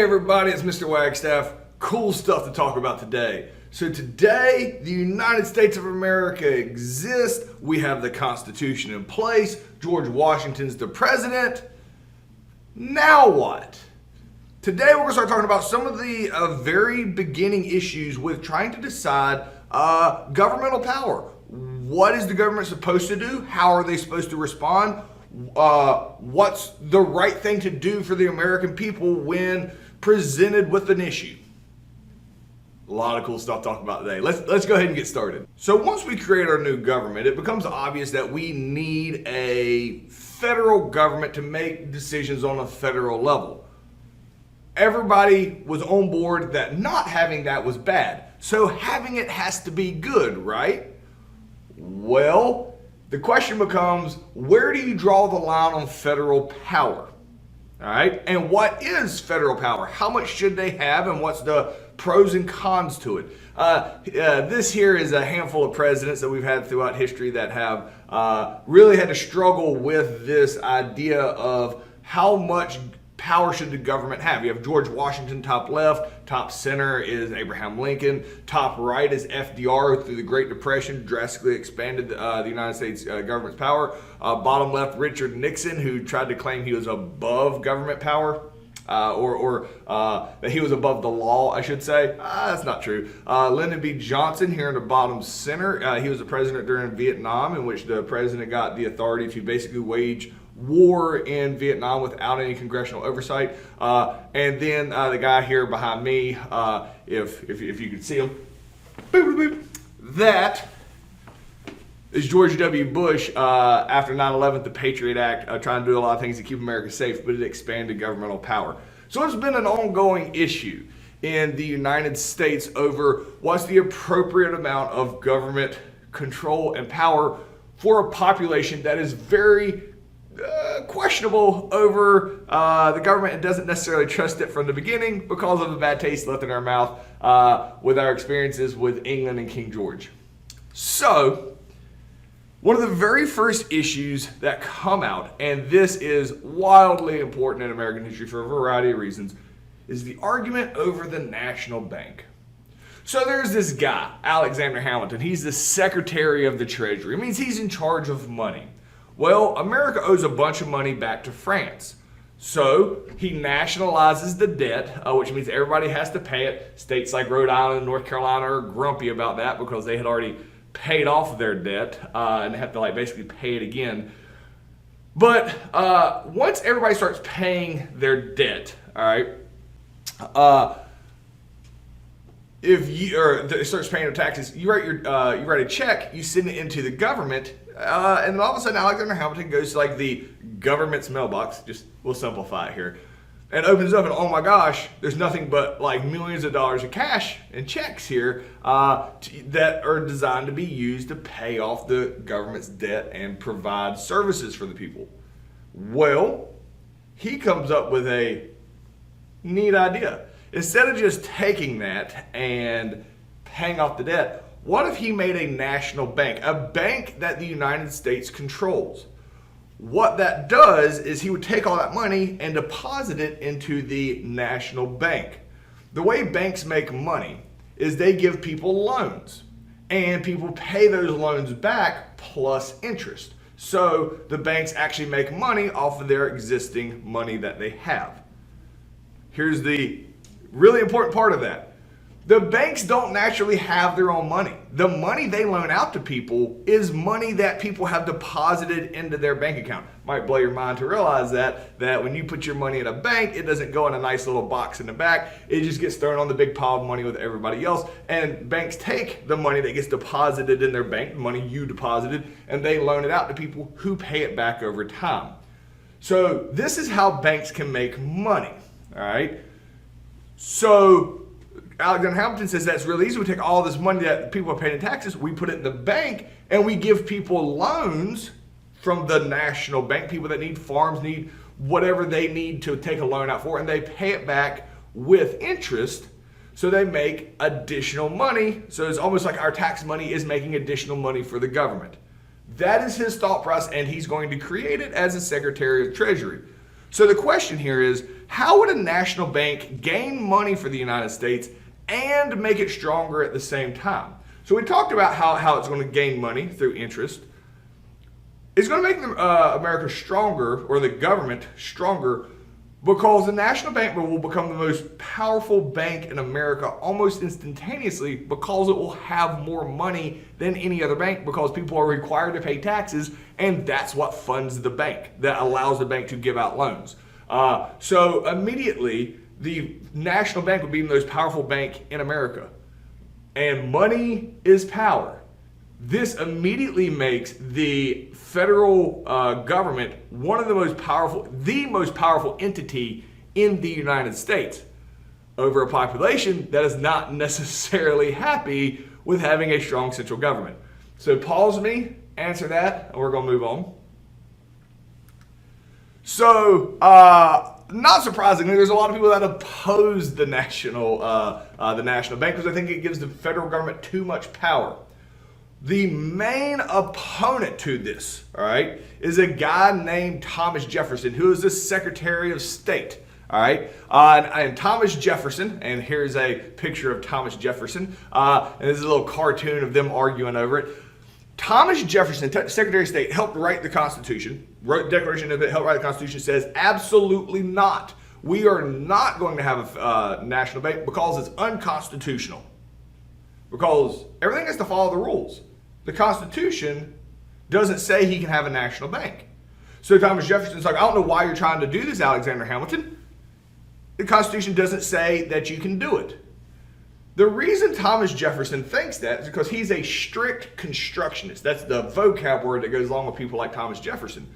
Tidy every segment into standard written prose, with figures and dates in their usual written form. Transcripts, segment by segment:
everybody, it's Mr. Wagstaff. Cool stuff to talk about today. So today, the United States of America exists. We have the Constitution in place. George Washington's the president. Now what? Today we're going to start talking about some of the very beginning issues with trying to decide governmental power. What is the government supposed to do? How are they supposed to respond? What's the right thing to do for the American people when presented with an issue? A lot of cool stuff to talk about today. Let's go ahead and get started. So once we create our new government, it becomes obvious that we need a federal government to make decisions on a federal level. Everybody was on board that not having that was bad. So having it has to be good, right? Well, the question becomes, where do you draw the line on federal power? All right, and what is federal power? How much should they have, and what's the pros and cons to it? This here is a handful of presidents that we've had throughout history that have really had to struggle with this idea of how much power should the government have. You have George Washington, top left. Top center is Abraham Lincoln. Top right is FDR, through the Great Depression, drastically expanded the United States government's power. Bottom left, Richard Nixon, who tried to claim he was above government power. Or that he was above the law, I should say. That's not true. Lyndon B. Johnson here in the bottom center. He was the president during Vietnam, in which the president got the authority to basically wage war in Vietnam without any congressional oversight. And then the guy here behind me, if you can see him, boop, boop, boop, that is George W. Bush after 9/11, the Patriot Act, trying to do a lot of things to keep America safe, but it expanded governmental power. So it's been an ongoing issue in the United States over what's the appropriate amount of government control and power for a population that is very questionable over the government and doesn't necessarily trust it from the beginning because of the bad taste left in our mouth with our experiences with England and King George. So, one of the very first issues that come out, and this is wildly important in American history for a variety of reasons, is the argument over the national bank. So there's this guy, Alexander Hamilton. He's the Secretary of the Treasury. It means he's in charge of money. Well, America owes a bunch of money back to France. So he nationalizes the debt, which means everybody has to pay it. States like Rhode Island and North Carolina are grumpy about that because they had already paid off their debt and have to basically pay it again. But once everybody starts paying their debt, all right, if starts paying their taxes, you write a check, you send it into the government, and then all of a sudden Alexander Hamilton goes to the government's mailbox. We'll simplify it here, and opens up, and oh my gosh, there's nothing but millions of dollars of cash and checks here that are designed to be used to pay off the government's debt and provide services for the people. Well, he comes up with a neat idea. Instead of just taking that and paying off the debt, what if he made a national bank, a bank that the United States controls? What that does is he would take all that money and deposit it into the national bank. The way banks make money is they give people loans, and people pay those loans back plus interest. So the banks actually make money off of their existing money that they have. Here's the really important part of that. The banks don't naturally have their own money. The money they loan out to people is money that people have deposited into their bank account. Might blow your mind to realize that when you put your money in a bank, it doesn't go in a nice little box in the back. It just gets thrown on the big pile of money with everybody else. And banks take the money that gets deposited in their bank, the money you deposited, and they loan it out to people who pay it back over time. So this is how banks can make money, all right? So Alexander Hamilton says that's really easy. We take all this money that people are paying in taxes, we put it in the bank, and we give people loans from the national bank. People that need farms, need whatever they need to take a loan out for, and they pay it back with interest, so they make additional money. So it's almost like our tax money is making additional money for the government. That is his thought process, and he's going to create it as a Secretary of Treasury. So the question here is, how would a national bank gain money for the United States and make it stronger at the same time? So we talked about how it's going to gain money through interest. It's going to make America stronger, or the government stronger, because the national bank will become the most powerful bank in America almost instantaneously, because it will have more money than any other bank, because people are required to pay taxes, and that's what funds the bank, that allows the bank to give out loans. So immediately, the national bank would be the most powerful bank in America. And money is power. This immediately makes the federal government the most powerful entity in the United States over a population that is not necessarily happy with having a strong central government. So pause me, answer that, and we're going to move on. So, not surprisingly, there's a lot of people that oppose the national bank because I think it gives the federal government too much power. The main opponent to this, all right, is a guy named Thomas Jefferson, who is the Secretary of State. All right, and Thomas Jefferson, and here's a picture of Thomas Jefferson, and this is a little cartoon of them arguing over it. Thomas Jefferson, Secretary of State, helped write the Constitution, wrote the Declaration of it, helped write the Constitution, says absolutely not. We are not going to have a national bank because it's unconstitutional. Because everything has to follow the rules. The Constitution doesn't say he can have a national bank. So Thomas Jefferson's like, I don't know why you're trying to do this, Alexander Hamilton. The Constitution doesn't say that you can do it. The reason Thomas Jefferson thinks that is because he's a strict constructionist. That's the vocab word that goes along with people like Thomas Jefferson.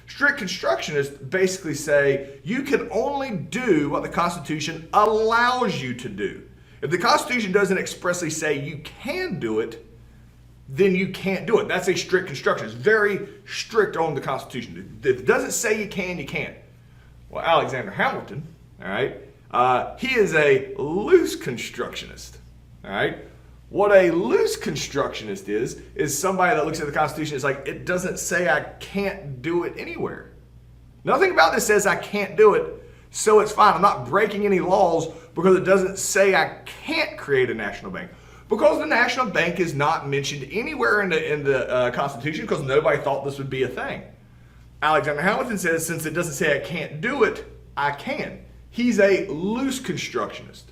Strict constructionists basically say you can only do what the Constitution allows you to do. If the Constitution doesn't expressly say you can do it, then you can't do it. That's a strict constructionist. Very strict on the Constitution. If it doesn't say you can, you can't. Well, Alexander Hamilton, all right, he is a loose constructionist. All right. What a loose constructionist is somebody that looks at the Constitution and is like, it doesn't say I can't do it anywhere. Nothing about this says I can't do it, so it's fine. I'm not breaking any laws because it doesn't say I can't create a national bank. Because the national bank is not mentioned anywhere in the Constitution because nobody thought this would be a thing. Alexander Hamilton says, since it doesn't say I can't do it, I can. He's a loose constructionist.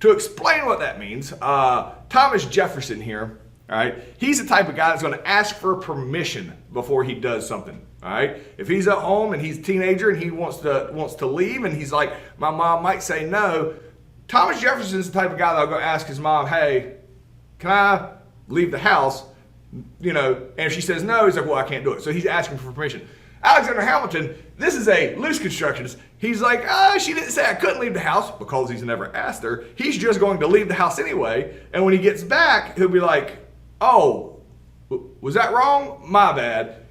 To explain what that means, Thomas Jefferson here, all right, he's the type of guy that's going to ask for permission before he does something. All right, if he's at home and he's a teenager and he wants to leave and he's like, my mom might say no, Thomas Jefferson's the type of guy that'll go ask his mom, hey, can I leave the house? You know, and if she says no, he's like, well, I can't do it. So he's asking for permission. Alexander Hamilton, this is a loose constructionist. He's like, she didn't say I couldn't leave the house because he's never asked her. He's just going to leave the house anyway. And when he gets back, he'll be like, oh, was that wrong? My bad.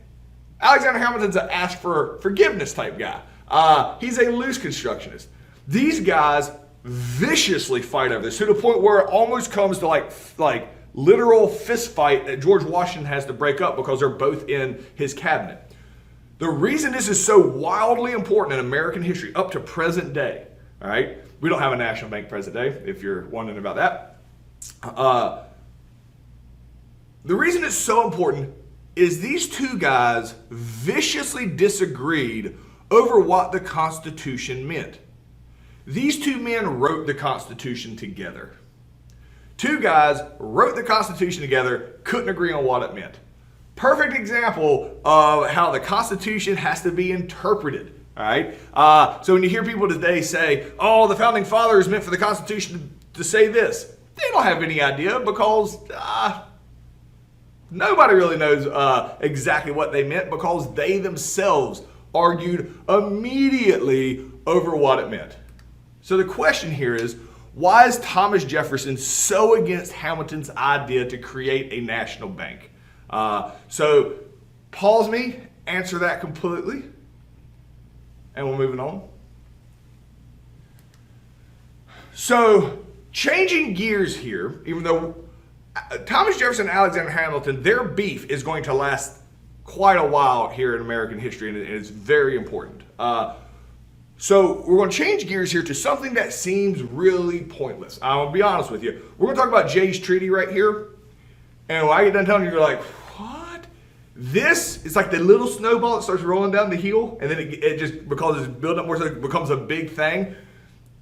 Alexander Hamilton's an ask for forgiveness type guy. He's a loose constructionist. These guys viciously fight over this to the point where it almost comes to like literal fist fight that George Washington has to break up because they're both in his cabinet. The reason this is so wildly important in American history up to present day, all right? We don't have a national bank present day, if you're wondering about that. The reason it's so important is these two guys viciously disagreed over what the Constitution meant. These two men wrote the Constitution together. Two guys wrote the Constitution together, couldn't agree on what it meant. Perfect example of how the Constitution has to be interpreted. All right. So when you hear people today say, oh, the founding fathers meant for the Constitution to say this, they don't have any idea because nobody really knows exactly what they meant because they themselves argued immediately over what it meant. So the question here is, why is Thomas Jefferson so against Hamilton's idea to create a national bank? So pause me, answer that completely, and we're moving on. So changing gears here, even though Thomas Jefferson and Alexander Hamilton, their beef is going to last quite a while here in American history, and it's very important. So we're going to change gears here to something that seems really pointless. I'll be honest with you. We're going to talk about Jay's Treaty right here. And when I get done telling you, you're like, what? This is like the little snowball that starts rolling down the hill, and then it just, because it's built up more, so it becomes a big thing.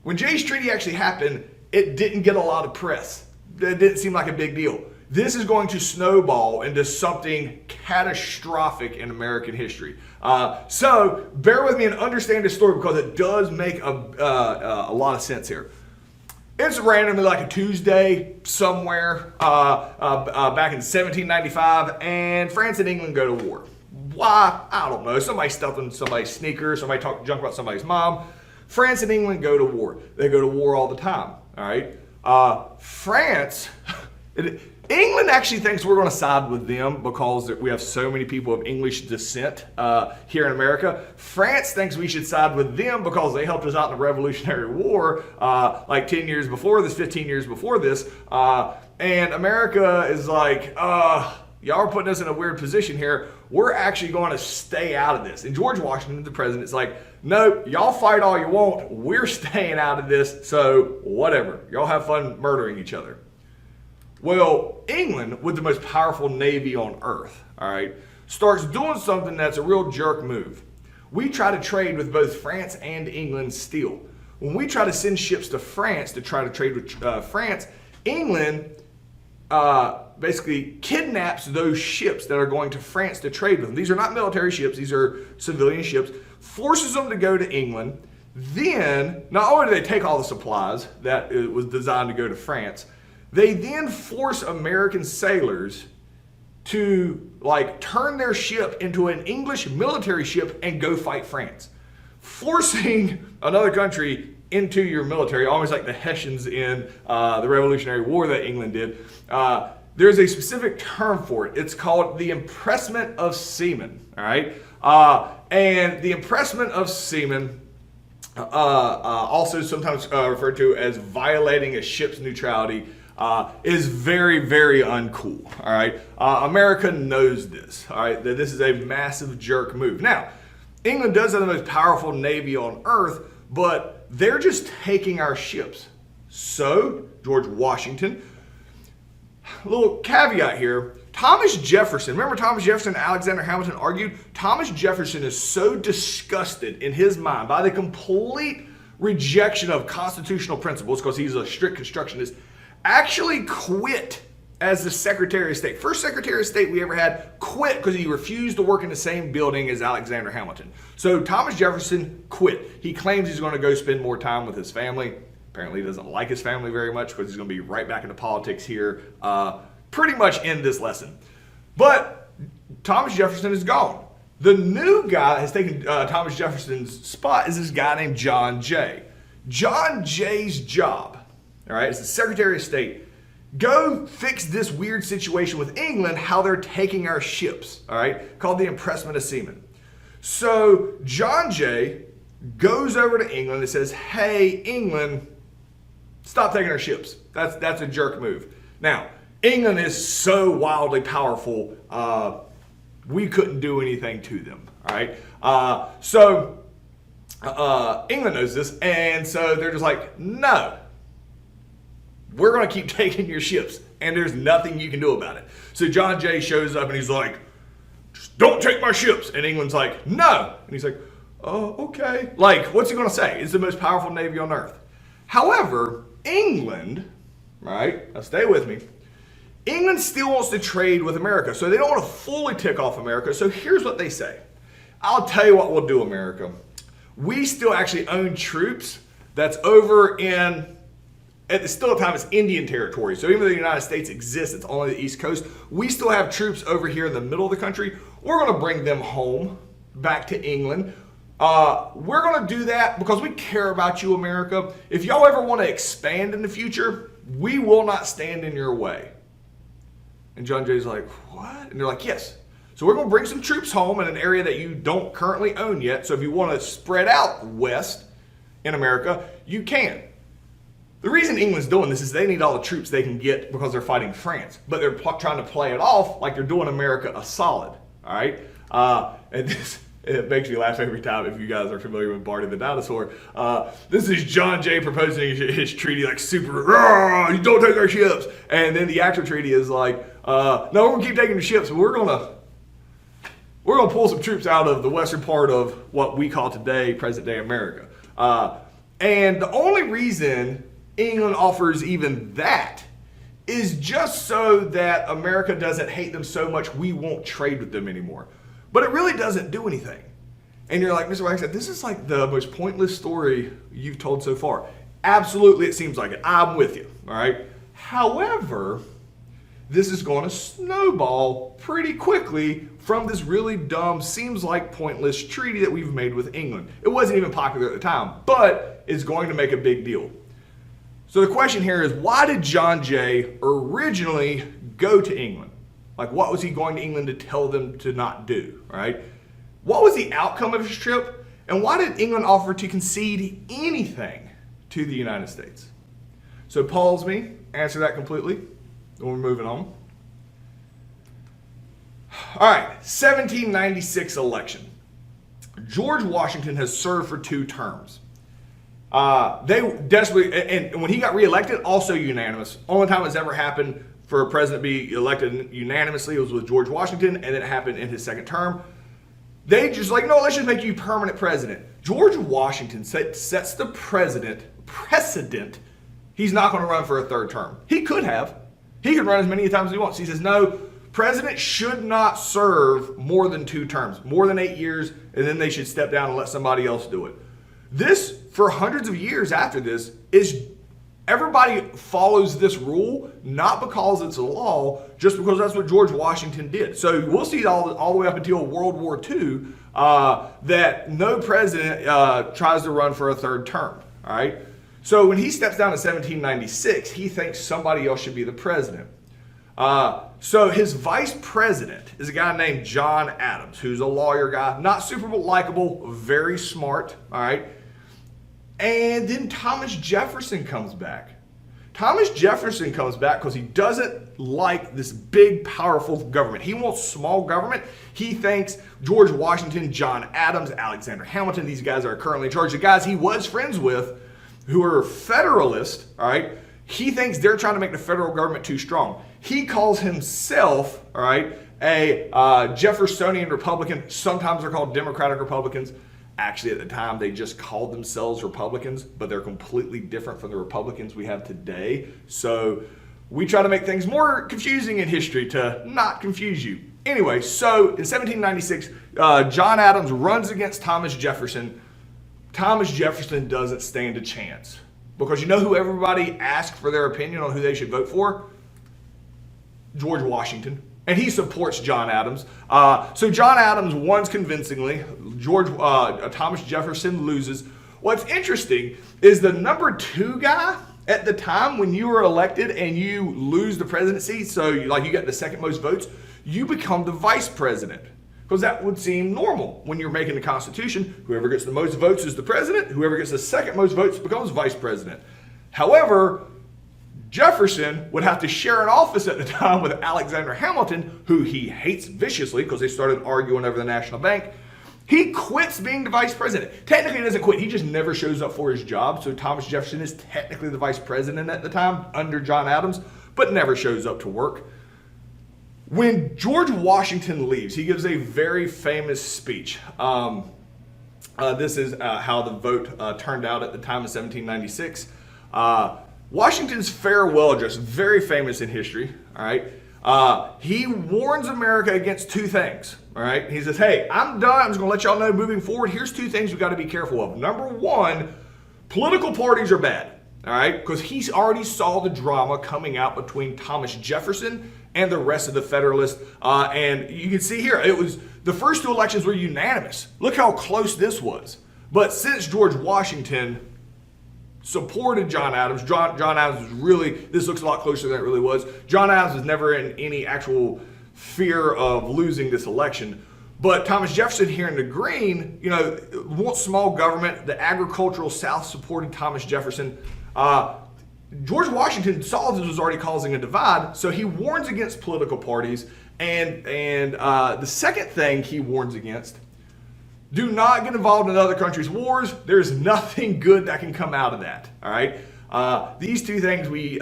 When Jay's Treaty actually happened, it didn't get a lot of press. It didn't seem like a big deal. This is going to snowball into something catastrophic in American history. So bear with me and understand this story, because it does make a lot of sense here. It's randomly like a Tuesday somewhere back in 1795, and France and England go to war. Why? I don't know. Somebody stuffing somebody's sneakers, somebody talking junk about somebody's mom. France and England go to war. They go to war all the time. All right. England actually thinks we're going to side with them because we have so many people of English descent here in America. France thinks we should side with them because they helped us out in the Revolutionary War like 10 years before this, 15 years before this. And America is like, y'all are putting us in a weird position here. We're actually going to stay out of this. And George Washington, the president, is like, no, y'all fight all you want. We're staying out of this. So whatever. Y'all have fun murdering each other. Well, England, with the most powerful navy on earth, all right, starts doing something that's a real jerk move. We try to trade with both France and England still. When we try to send ships to France to try to trade with France, England basically kidnaps those ships that are going to France to trade with them. These are not military ships, these are civilian ships, forces them to go to England. Then, not only do they take all the supplies that it was designed to go to France, they then force American sailors to turn their ship into an English military ship and go fight France. Forcing another country into your military, almost like the Hessians in the Revolutionary War that England did. There's a specific term for it. It's called the impressment of seamen, all right? And the impressment of seamen, also sometimes referred to as violating a ship's neutrality, is very, very uncool, all right? America knows this, all right, that this is a massive jerk move. Now, England does have the most powerful navy on earth, but they're just taking our ships. So, George Washington, a little caveat here, Thomas Jefferson, remember Thomas Jefferson and Alexander Hamilton argued? Thomas Jefferson is so disgusted in his mind by the complete rejection of constitutional principles, because he's a strict constructionist, actually quit as the Secretary of State. First Secretary of State we ever had quit because he refused to work in the same building as Alexander Hamilton. So Thomas Jefferson quit. He claims he's going to go spend more time with his family. Apparently he doesn't like his family very much because he's going to be right back into politics here pretty much in this lesson. But Thomas Jefferson is gone. The new guy that has taken Thomas Jefferson's spot is this guy named John Jay. John Jay's job, all right, as the Secretary of State, go fix this weird situation with England, how they're taking our ships, all right, called the impressment of seamen. So John Jay goes over to England and says, hey, England, stop taking our ships. That's a jerk move. Now, England is so wildly powerful, we couldn't do anything to them, all right? England knows this, and so they're just like, no. We're going to keep taking your ships, and there's nothing you can do about it. So John Jay shows up, and he's like, just don't take my ships. And England's like, no. And he's like, oh, okay. What's he going to say? It's the most powerful navy on earth. However, England, right, now stay with me, England still wants to trade with America, so they don't want to fully tick off America. So here's what they say. I'll tell you what we'll do, America. We still actually own troops that's over in, at the still time, it's Indian territory. So even though the United States exists, it's only the East Coast. We still have troops over here in the middle of the country. We're going to bring them home, back to England. We're going to do that because we care about you, America. If y'all ever want to expand in the future, we will not stand in your way. And John Jay's like, what? And they're like, yes. So we're going to bring some troops home in an area that you don't currently own yet. So if you want to spread out west in America, you can. The reason England's doing this is they need all the troops they can get because they're fighting France. But they're trying to play it off like they're doing America a solid, all right? And It makes me laugh every time if you guys are familiar with Barney the Dinosaur. This is John Jay proposing his treaty like super, you don't take our ships. And then the actual treaty is like, no, we're going to keep taking the ships, but we're going to pull some troops out of the western part of what we call today present day America. And the only reason England offers even that is just so that America doesn't hate them so much we won't trade with them anymore. But it really doesn't do anything. And you're like, Mr. Wagstaff, this is like the most pointless story you've told so far. Absolutely, it seems like it. I'm with you, all right? However, this is going to snowball pretty quickly from this really dumb, seems like pointless treaty that we've made with England. It wasn't even popular at the time, but it's going to make a big deal. So the question here is, why did John Jay originally go to England? Like, what was he going to England to tell them to not do, right? What was the outcome of his trip? And why did England offer to concede anything to the United States? So pause me, answer that completely, and we're moving on. All right, 1796 election. George Washington has served for 2 terms. They desperately, and when he got reelected, also unanimous. Only time it's ever happened for a president to be elected unanimously was with George Washington, and then it happened in his second term. They just like, no, let's just make you permanent president. George Washington sets the precedent. He's not going to run for a 3rd term. He could have. He could run as many times as he wants. He says, no, president should not serve more than 2 terms, more than 8 years, and then they should step down and let somebody else do it. This, for hundreds of years after this, is everybody follows this rule, not because it's a law, just because that's what George Washington did. So we'll see all the way up until World War II that no president tries to run for a 3rd term. All right. So when he steps down in 1796, he thinks somebody else should be the president. So his vice president is a guy named John Adams, who's a lawyer guy, not super likable, very smart. All right. And then Thomas Jefferson comes back. Thomas Jefferson comes back because he doesn't like this big, powerful government. He wants small government. He thinks George Washington, John Adams, Alexander Hamilton, these guys are currently in charge. The guys he was friends with who are Federalists, all right, he thinks they're trying to make the federal government too strong. He calls himself, all right, a Jeffersonian Republican. Sometimes they're called Democratic Republicans. Actually, at the time, they just called themselves Republicans, but they're completely different from the Republicans we have today. So we try to make things more confusing in history to not confuse you. Anyway, so in 1796, John Adams runs against Thomas Jefferson. Thomas Jefferson doesn't stand a chance because you know who everybody asked for their opinion on who they should vote for? George Washington. And he supports John Adams. So John Adams wins convincingly. Thomas Jefferson loses. What's interesting is the number 2 guy at the time when you were elected and you lose the presidency, so you get the second most votes, you become the vice president. Because that would seem normal when you're making the Constitution. Whoever gets the most votes is the president. Whoever gets the second most votes becomes vice president. However, Jefferson would have to share an office at the time with Alexander Hamilton, who he hates viciously because they started arguing over the National Bank. He quits being the vice president. Technically, he doesn't quit. He just never shows up for his job. So Thomas Jefferson is technically the vice president at the time under John Adams, but never shows up to work. When George Washington leaves, he gives a very famous speech. This is how the vote turned out at the time of 1796. Washington's farewell address, very famous in history, all right? He warns America against 2 things, all right? He says, hey, I'm done. I'm just going to let y'all know moving forward. Here's 2 things we've got to be careful of. Number 1, political parties are bad, all right? Because he already saw the drama coming out between Thomas Jefferson and the rest of the Federalists. And you can see here, it was the first 2 elections were unanimous. Look how close this was. But since George Washington supported John Adams. John Adams was really, this looks a lot closer than it really was. John Adams was never in any actual fear of losing this election. But Thomas Jefferson here in the green, wants small government. The agricultural South supported Thomas Jefferson. George Washington saw this was already causing a divide, so he warns against political parties. And the second thing he warns against Do not get involved in other countries' wars. There's nothing good that can come out of that. All right. These two things we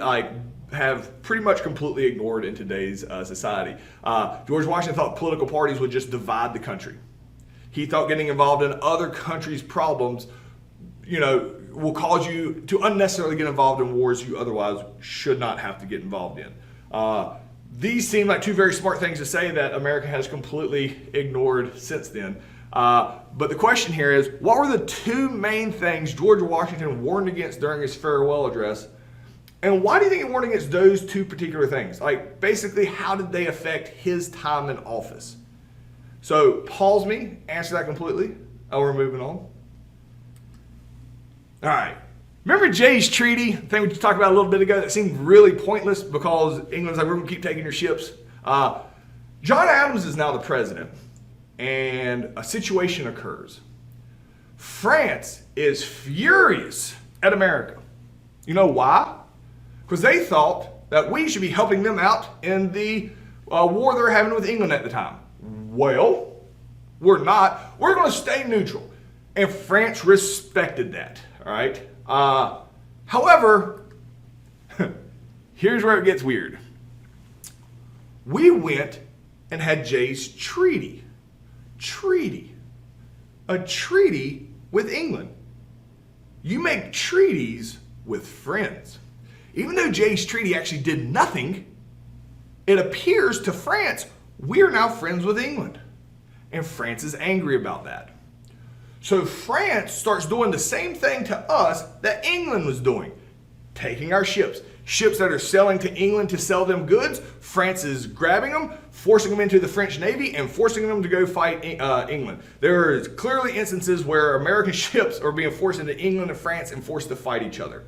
have pretty much completely ignored in today's society. George Washington thought political parties would just divide the country. He thought getting involved in other countries' problems, will cause you to unnecessarily get involved in wars you otherwise should not have to get involved in. These seem like two very smart things to say that America has completely ignored since then. But the question here is, what were the two main things George Washington warned against during his farewell address? And why do you think he warned against those two particular things? Basically, how did they affect his time in office? So, pause me, answer that completely. We're moving on. All right. Remember Jay's Treaty, the thing we talked about a little bit ago that seemed really pointless because England's like, we're going to keep taking your ships. John Adams is now the president, and a situation occurs. France is furious at America. You know why? Because they thought that we should be helping them out in the war they're having with England at the time. Well, we're not. We're going to stay neutral. And France respected that. All right. However, here's where it gets weird. We went and had Jay's Treaty. A treaty with England. You make treaties with friends. Even though Jay's Treaty actually did nothing, it appears to France we are now friends with England. And France is angry about that. So France starts doing the same thing to us that England was doing. Taking our ships. Ships that are selling to England to sell them goods. France is grabbing them, forcing them into the French Navy, and forcing them to go fight England. There are clearly instances where American ships are being forced into England and France and forced to fight each other.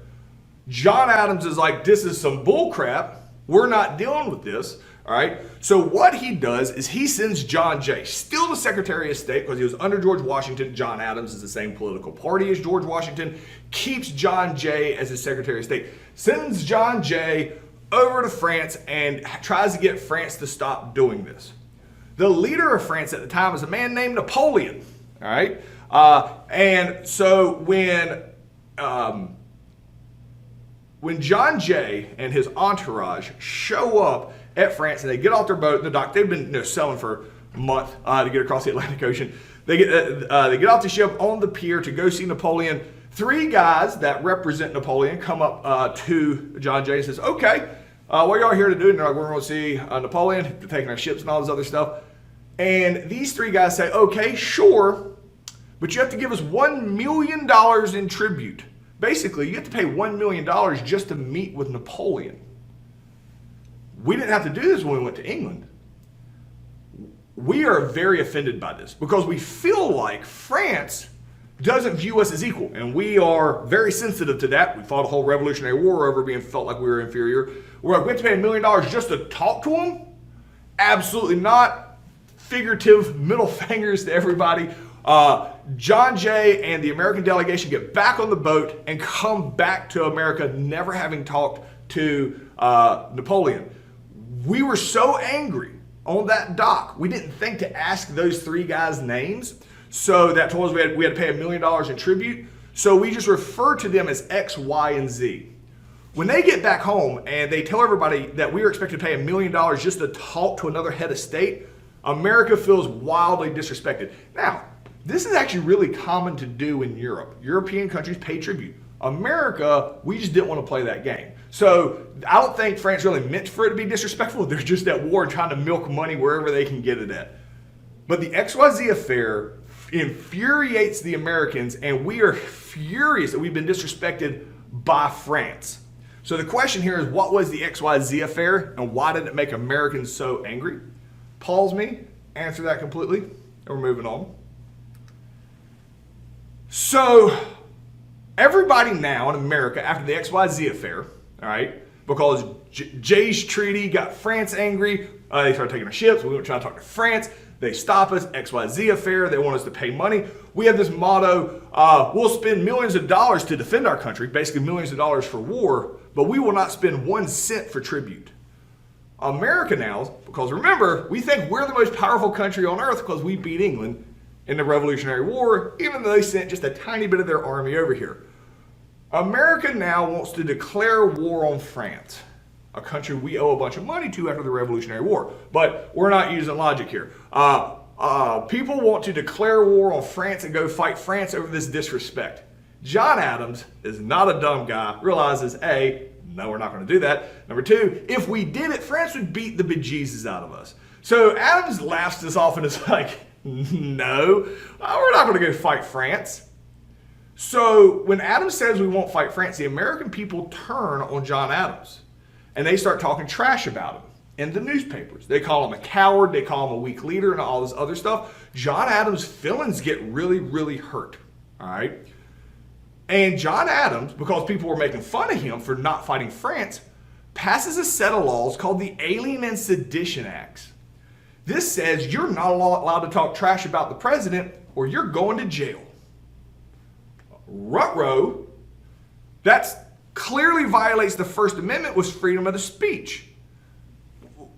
John Adams is like, this is some bull crap. We're not dealing with this. All right. So what he does is he sends John Jay, still the Secretary of State because he was under George Washington. John Adams is the same political party as George Washington. Keeps John Jay as his Secretary of State. Sends John Jay over to France and tries to get France to stop doing this. The leader of France at the time is a man named Napoleon. All right. And so when John Jay and his entourage show up at France and they get off their boat in the dock, they've been selling for a month to get across the Atlantic Ocean. They get off the ship on the pier to go see Napoleon. Three guys that represent Napoleon come up to John Jay and says, okay, what are y'all here to do? And they're like, we're going to see Napoleon, they're taking our ships and all this other stuff. And these three guys say, okay, sure, but you have to give us $1 million in tribute. Basically, you have to pay $1 million just to meet with Napoleon. We didn't have to do this when we went to England. We are very offended by this because we feel like France doesn't view us as equal, and we are very sensitive to that. We fought a whole Revolutionary War over being felt like we were inferior. We're like, we have to pay $1 million just to talk to them? Absolutely not. Figurative middle fingers to everybody. John Jay and the American delegation get back on the boat and come back to America, never having talked to Napoleon. We were so angry on that dock, we didn't think to ask those three guys' names. So that told us we had to pay $1 million in tribute. So we just refer to them as X, Y, and Z. When they get back home and they tell everybody that we were expected to pay $1 million just to talk to another head of state, America feels wildly disrespected. Now, this is actually really common to do in Europe. European countries pay tribute. America, we just didn't want to play that game. So I don't think France really meant for it to be disrespectful. They're just at war trying to milk money wherever they can get it at. But the XYZ affair infuriates the Americans, and we are furious that we've been disrespected by France. So the question here is, what was the XYZ affair, and why did it make Americans so angry? Pause me, answer that completely, and we're moving on. So everybody now in America, after the XYZ affair, all right, because Jay's Treaty got France angry, they started taking our ships, we went trying to talk to France, they stop us, XYZ affair, they want us to pay money. We have this motto, we'll spend millions of dollars to defend our country, basically millions of dollars for war, but we will not spend 1 cent for tribute. America now, because remember, we think we're the most powerful country on earth because we beat England, in the Revolutionary War, even though they sent just a tiny bit of their army over here. America now wants to declare war on France, a country we owe a bunch of money to after the Revolutionary War. But we're not using logic here. People want to declare war on France and go fight France over this disrespect. John Adams is not a dumb guy, realizes A, no, we're not going to do that. Number two, if we did it, France would beat the bejesus out of us. So Adams laughs this off and is like, no, we're not going to go fight France. So when Adams says we won't fight France, the American people turn on John Adams and they start talking trash about him in the newspapers. They call him a coward, they call him a weak leader and all this other stuff. John Adams' feelings get really, really hurt, all right? And John Adams, because people were making fun of him for not fighting France, passes a set of laws called the Alien and Sedition Acts. This says you're not allowed to talk trash about the president or you're going to jail. Ruh-roh, that clearly violates the First Amendment, was freedom of the speech.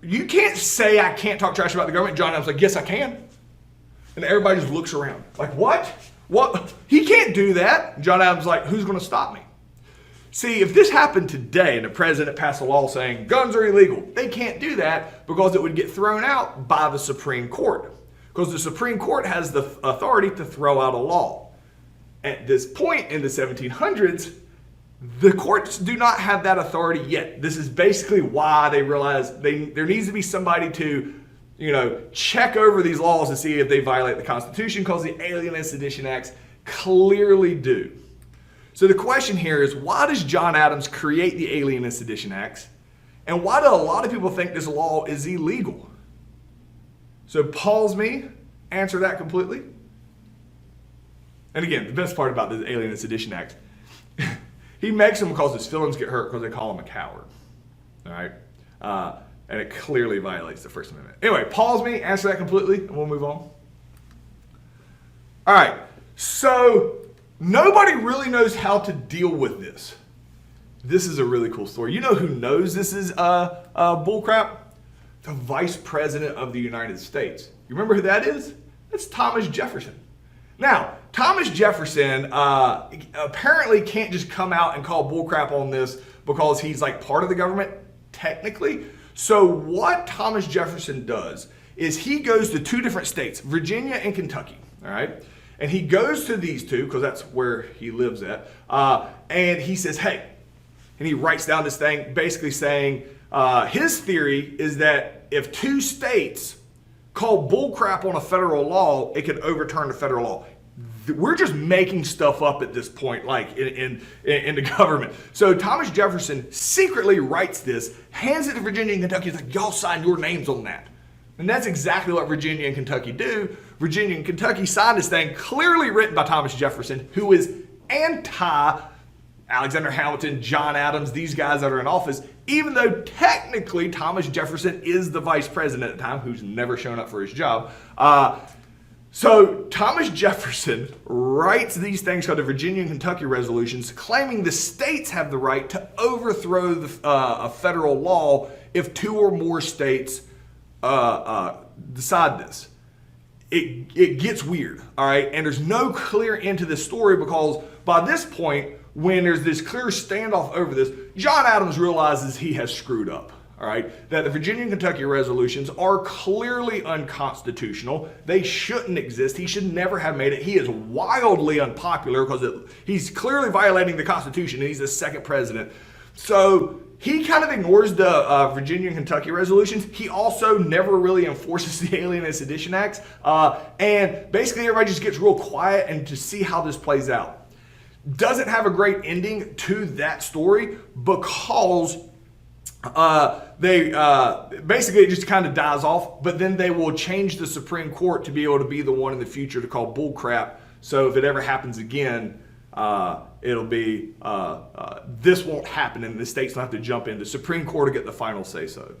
You can't say I can't talk trash about the government. John Adams like, yes, I can. And everybody just looks around like, what? What? He can't do that. John Adams like, who's going to stop me? See, if this happened today and the president passed a law saying guns are illegal, they can't do that because it would get thrown out by the Supreme Court. Because the Supreme Court has the authority to throw out a law. At this point in the 1700s, the courts do not have that authority yet. This is basically why they realize there needs to be somebody to, check over these laws to see if they violate the Constitution, because the Alien and Sedition Acts clearly do. So the question here is, why does John Adams create the Alien and Sedition Acts? And why do a lot of people think this law is illegal? So pause me, answer that completely. And again, the best part about the Alien and Sedition Act, he makes them because his feelings get hurt because they call him a coward. All right? And it clearly violates the First Amendment. Anyway, pause me, answer that completely, and we'll move on. All right. So nobody really knows how to deal with this. This is a really cool story. You know who knows this is bullcrap? The Vice President of the United States. You remember who that is? That's Thomas Jefferson. Now, Thomas Jefferson apparently can't just come out and call bullcrap on this because he's like part of the government, technically. So what Thomas Jefferson does is he goes to two different states, Virginia and Kentucky, all right? And he goes to these two because that's where he lives at. And he says, hey, and he writes down this thing basically saying his theory is that if two states call bullcrap on a federal law, it can overturn the federal law. We're just making stuff up at this point, like in the government. So Thomas Jefferson secretly writes this, hands it to Virginia and Kentucky. He's like, y'all sign your names on that. And that's exactly what Virginia and Kentucky do. Virginia and Kentucky signed this thing, clearly written by Thomas Jefferson, who is anti-Alexander Hamilton, John Adams, these guys that are in office, even though technically Thomas Jefferson is the vice president at the time, who's never shown up for his job. So Thomas Jefferson writes these things called the Virginia and Kentucky resolutions, claiming the states have the right to overthrow a federal law if two or more states decide this. It gets weird, all right? And there's no clear end to this story because by this point, when there's this clear standoff over this, John Adams realizes he has screwed up, all right? That the Virginia and Kentucky resolutions are clearly unconstitutional. They shouldn't exist. He should never have made it. He is wildly unpopular because he's clearly violating the Constitution and he's the second president. So he kind of ignores the Virginia and Kentucky resolutions. He also never really enforces the Alien and Sedition Acts. And basically everybody just gets real quiet and to see how this plays out. Doesn't have a great ending to that story because they basically it just kind of dies off, but then they will change the Supreme Court to be able to be the one in the future to call bullcrap. So if it ever happens again, it'll be this won't happen and the states will have to jump in. The Supreme Court will get the final say so.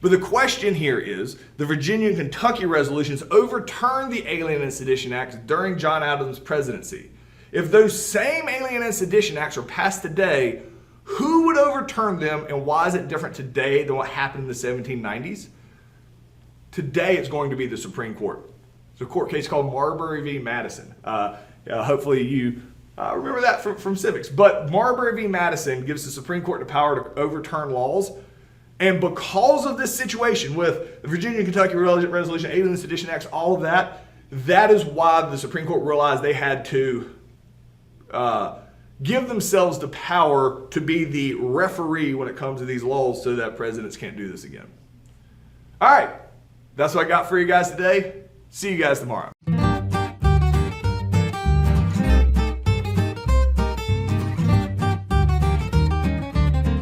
But the question here is, the Virginia and Kentucky resolutions overturned the Alien and Sedition Acts during John Adams' presidency. If those same Alien and Sedition Acts are passed today, who would overturn them and why is it different today than what happened in the 1790s? Today it's going to be the Supreme Court. It's a court case called Marbury v. Madison. Hopefully you remember that from civics. But Marbury v. Madison gives the Supreme Court the power to overturn laws. And because of this situation with the Virginia and Kentucky Resolution, Alien Sedition Acts, all of that, that is why the Supreme Court realized they had to give themselves the power to be the referee when it comes to these laws so that presidents can't do this again. All right, that's what I got for you guys today. See you guys tomorrow.